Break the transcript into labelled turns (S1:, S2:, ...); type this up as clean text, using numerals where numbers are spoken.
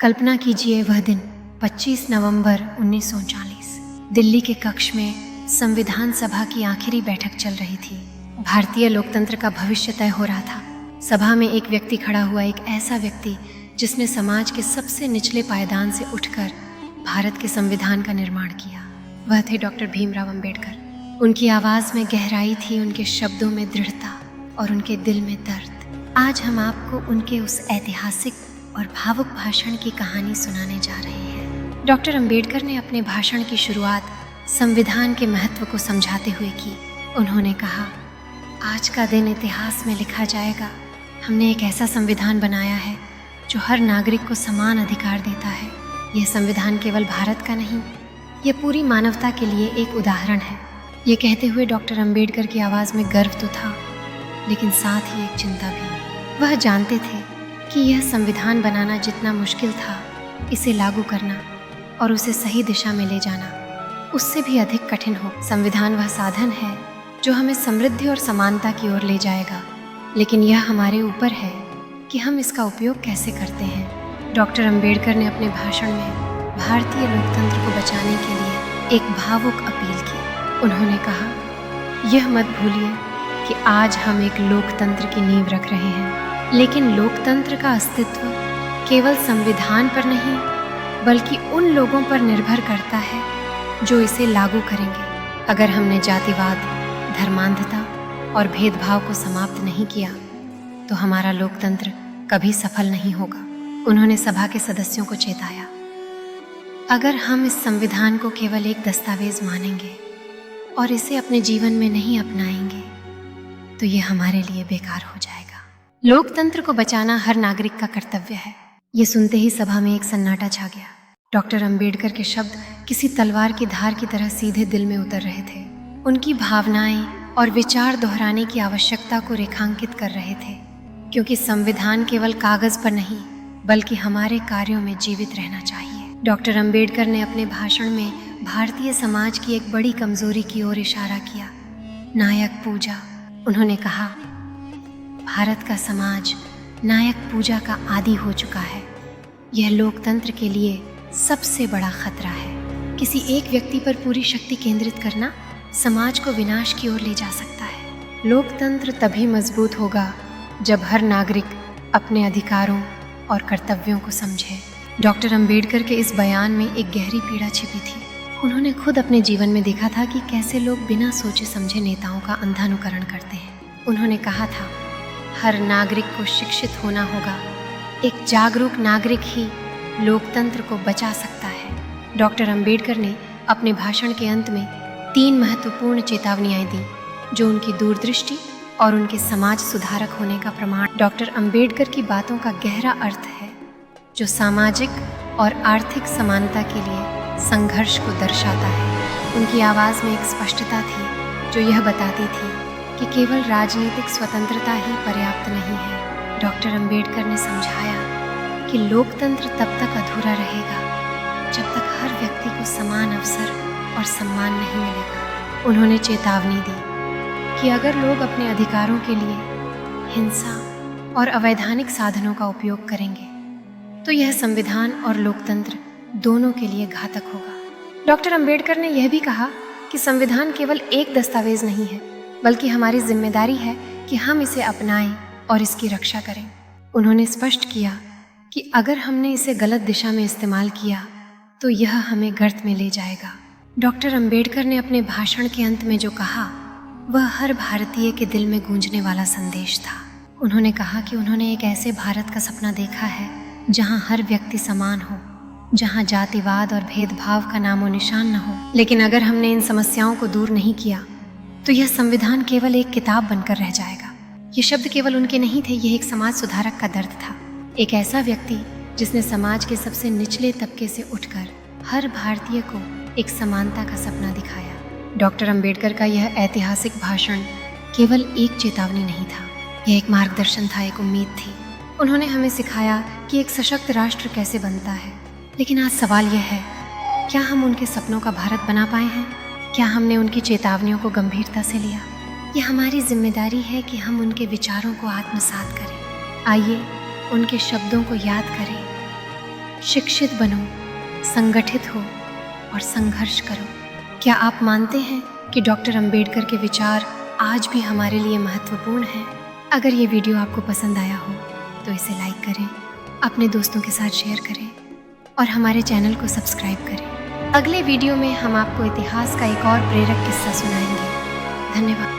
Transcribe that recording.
S1: कल्पना कीजिए वह दिन 25 नवंबर 1939 दिल्ली के कक्ष में संविधान सभा की आखिरी बैठक चल रही थी। भारतीय लोकतंत्र का भविष्य तय हो रहा था। सभा में एक व्यक्ति खड़ा हुआ, एक ऐसा व्यक्ति जिसने समाज के सबसे निचले पायदान से उठकर भारत के संविधान का निर्माण किया। वह थे डॉक्टर भीमराव अंबेडकर। उनकी आवाज़ में गहराई थी, उनके शब्दों में दृढ़ता और उनके दिल में दर्द। आज हम आपको उनके उस ऐतिहासिक और भावुक भाषण की कहानी सुनाने जा रहे हैं। डॉक्टर अंबेडकर ने अपने भाषण की शुरुआत संविधान के महत्व को समझाते हुए की। उन्होंने कहा, आज का दिन इतिहास में लिखा जाएगा। हमने एक ऐसा संविधान बनाया है जो हर नागरिक को समान अधिकार देता है। यह संविधान केवल भारत का नहीं, यह पूरी मानवता के लिए एक उदाहरण है। ये कहते हुए डॉक्टर अंबेडकर की आवाज़ में गर्व तो था, लेकिन साथ ही एक चिंता भी। वह जानते थे कि यह संविधान बनाना जितना मुश्किल था, इसे लागू करना और उसे सही दिशा में ले जाना उससे भी अधिक कठिन हो। संविधान वह साधन है जो हमें समृद्धि और समानता की ओर ले जाएगा, लेकिन यह हमारे ऊपर है कि हम इसका उपयोग कैसे करते हैं। डॉक्टर अंबेडकर ने अपने भाषण में भारतीय लोकतंत्र को बचाने के लिए एक भावुक अपील की। उन्होंने कहा, यह मत भूलिए कि आज हम एक लोकतंत्र की नींव रख रहे हैं, लेकिन लोकतंत्र का अस्तित्व केवल संविधान पर नहीं बल्कि उन लोगों पर निर्भर करता है जो इसे लागू करेंगे। अगर हमने जातिवाद, धर्मांधता और भेदभाव को समाप्त नहीं किया तो हमारा लोकतंत्र कभी सफल नहीं होगा। उन्होंने सभा के सदस्यों को चेताया, अगर हम इस संविधान को केवल एक दस्तावेज मानेंगे और इसे अपने जीवन में नहीं अपनाएंगे तो ये हमारे लिए बेकार हो जाएगा। लोकतंत्र को बचाना हर नागरिक का कर्तव्य है। ये सुनते ही सभा में एक सन्नाटा छा गया। डॉक्टर अंबेडकर के शब्द किसी तलवार की धार की तरह सीधे दिल में उतर रहे थे। उनकी भावनाएं और विचार दोहराने की आवश्यकता को रेखांकित कर रहे थे, क्योंकि संविधान केवल कागज पर नहीं बल्कि हमारे कार्यों में जीवित रहना चाहिए। डॉक्टर अंबेडकर ने अपने भाषण में भारतीय समाज की एक बड़ी कमजोरी की ओर इशारा किया, नायक पूजा। उन्होंने कहा, भारत का समाज नायक पूजा का आदी हो चुका है। यह लोकतंत्र के लिए सबसे बड़ा खतरा है। किसी एक व्यक्ति पर पूरी शक्ति केंद्रित करना समाज को विनाश की ओर ले जा सकता है। लोकतंत्र तभी मजबूत होगा जब हर नागरिक अपने अधिकारों और कर्तव्यों को समझे। डॉक्टर अंबेडकर के इस बयान में एक गहरी पीड़ा छिपी थी। उन्होंने खुद अपने जीवन में देखा था कि कैसे लोग बिना सोचे समझे नेताओं का अंधानुकरण करते हैं। उन्होंने कहा था, हर नागरिक को शिक्षित होना होगा। एक जागरूक नागरिक ही लोकतंत्र को बचा सकता है। डॉक्टर अंबेडकर ने अपने भाषण के अंत में 3 महत्वपूर्ण चेतावनियां दी, जो उनकी दूरदृष्टि और उनके समाज सुधारक होने का प्रमाण। डॉक्टर अंबेडकर की बातों का गहरा अर्थ है, जो सामाजिक और आर्थिक समानता के लिए संघर्ष को दर्शाता है। उनकी आवाज़ में एक स्पष्टता थी जो यह बताती थी कि केवल राजनीतिक स्वतंत्रता ही पर्याप्त नहीं है। डॉक्टर अंबेडकर ने समझाया कि लोकतंत्र तब तक अधूरा रहेगा जब तक हर व्यक्ति को समान अवसर और सम्मान नहीं मिलेगा। उन्होंने चेतावनी दी कि अगर लोग अपने अधिकारों के लिए हिंसा और अवैधानिक साधनों का उपयोग करेंगे तो यह संविधान और लोकतंत्र दोनों के लिए घातक होगा। डॉक्टर अंबेडकर ने यह भी कहा कि संविधान केवल एक दस्तावेज नहीं है, बल्कि हमारी जिम्मेदारी है कि हम इसे अपनाएं और इसकी रक्षा करें। उन्होंने स्पष्ट किया कि अगर हमने इसे गलत दिशा में इस्तेमाल किया तो यह हमें गर्त में ले जाएगा। डॉक्टर अंबेडकर ने अपने भाषण के अंत में जो कहा, वह हर भारतीय के दिल में गूंजने वाला संदेश था। उन्होंने कहा कि उन्होंने एक ऐसे भारत का सपना देखा है जहां हर व्यक्ति समान हो, जहां जातिवाद और भेदभाव का नामो निशान न हो। लेकिन अगर हमने इन समस्याओं को दूर नहीं किया तो यह संविधान केवल एक किताब बनकर रह जाएगा। ये शब्द केवल उनके नहीं थे, यह एक समाज सुधारक का दर्द था। एक ऐसा व्यक्ति जिसने समाज के सबसे निचले तबके से उठकर हर भारतीय को एक समानता का सपना दिखाया। डॉक्टर अंबेडकर का यह ऐतिहासिक भाषण केवल एक चेतावनी नहीं था, यह एक मार्गदर्शन था, एक उम्मीद थी। उन्होंने हमें सिखाया कि एक सशक्त राष्ट्र कैसे बनता है। लेकिन आज सवाल यह है, क्या हम उनके सपनों का भारत बना पाए हैं? क्या हमने उनकी चेतावनियों को गंभीरता से लिया? यह हमारी जिम्मेदारी है कि हम उनके विचारों को आत्मसात करें। आइए उनके शब्दों को याद करें शिक्षित बनो, संगठित हो और संघर्ष करो। क्या आप मानते हैं कि डॉक्टर अंबेडकर के विचार आज भी हमारे लिए महत्वपूर्ण हैं? अगर ये वीडियो आपको पसंद आया हो तो इसे लाइक करें, अपने दोस्तों के साथ शेयर करें और हमारे चैनल को सब्सक्राइब करें। अगले वीडियो में हम आपको इतिहास का एक और प्रेरक किस्सा सुनाएंगे। धन्यवाद।